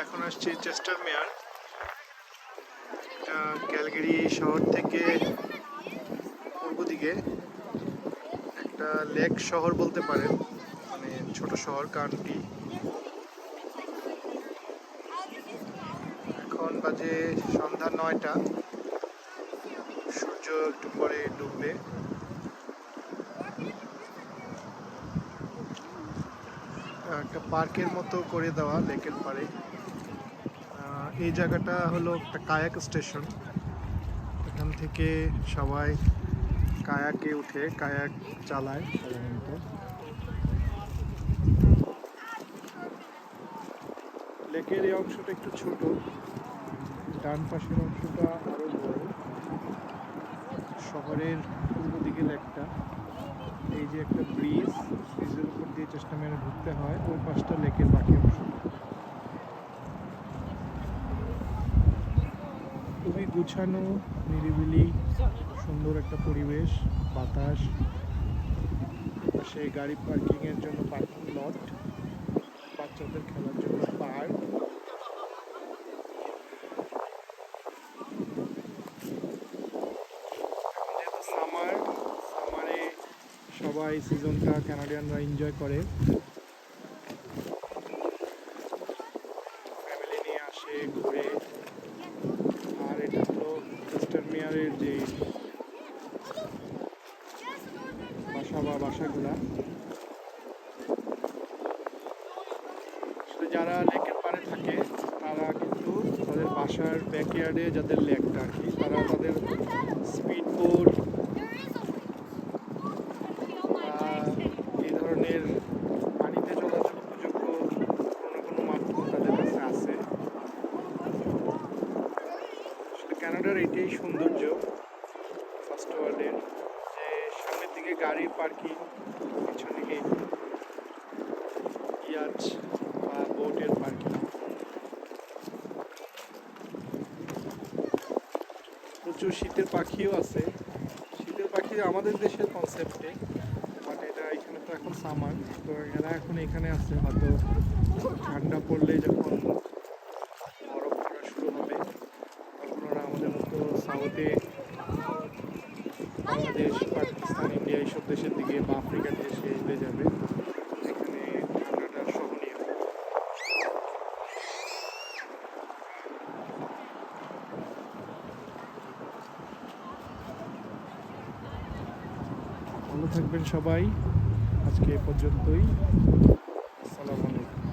এখন আসছি চেস্টার মেয়ার। এটা ক্যালগারি শহর থেকে পূর্ব দিকে একটা লেক শহর বলতে পারেন, মানে ছোট শহর কান্ট্রি। এখন বাজে সন্ধ্যা 9টা, সূর্য একটু পরে ডুববে। একটা পার্কের মতো করে দেওয়া লেকের পাড়ে। এই জায়গাটা হলো একটা কায়াক স্টেশন। এখান থেকে সবাই কায়াকে উঠে কায়াক চালায় সাধারণত। লেকের এই অংশটা একটু ছোট, ডান পাশের অংশটা আরো বড়। শহরের পূর্ব দিকে লেকটা। এই যে একটা ব্রিজের উপর দিয়ে চেষ্টা মেরে ঢুকতে হয়, ওই পাশটা লেকের বাকি অংশ। খুবই গুছানো, নিরিবিলি, সুন্দর একটা পরিবেশ, বাতাস। সেই গাড়ি পার্কিং এর জন্য পার্কিং লট, বাচ্চাদের খেলার জন্য পার্ক। যেহেতু সামারে সবাই সিজনটা কানাডিয়ানরা এনজয় করে, ফ্যামিলি নিয়ে আসে, ঘুরে। আর এটা হলো চেস্টার মেয়ারের যে বাসাগুলা। যারা লেকের পাড়ে থাকে তারা কিন্তু তাদের বাসার ব্যাকইয়ার্ডে যাদের লেকটা আর কি, তারা তাদের স্পিড বোট এই ধরনের পানিতে চলাচল উপযোগ্য কোনো মাধ্যম তাদের কাছে আছে। আসলে কানাডার এটাই সৌন্দর্য ফার্স্ট ওয়ার্ল্ডের, যে সামনের দিকে গাড়ির পার্কিং, পিছন দিকে ইয়াচ বা বোটের পার্কিং। প্রচুর শীতের পাখিও আছে। শীতের পাখি আমাদের দেশের কনসেপ্টে, বাট এটা এখানে তো এখন সামার, তো এরা এখন এখানে আছে। হয়তো ঠান্ডা পড়লে যখন বরফ পড়া শুরু হবে তখন ওরা আমাদের মতো সাউথে, বাংলাদেশ, পাকিস্তান, ইন্ডিয়া এইসব দেশের দিকে বা আফ্রিকার দেশে এলে যাবে। এখানে ঠান্ডাটা সহনীয়। ভালো থাকবেন সবাই। আজকে এ পর্যন্তই। আসসালামু আলাইকুম।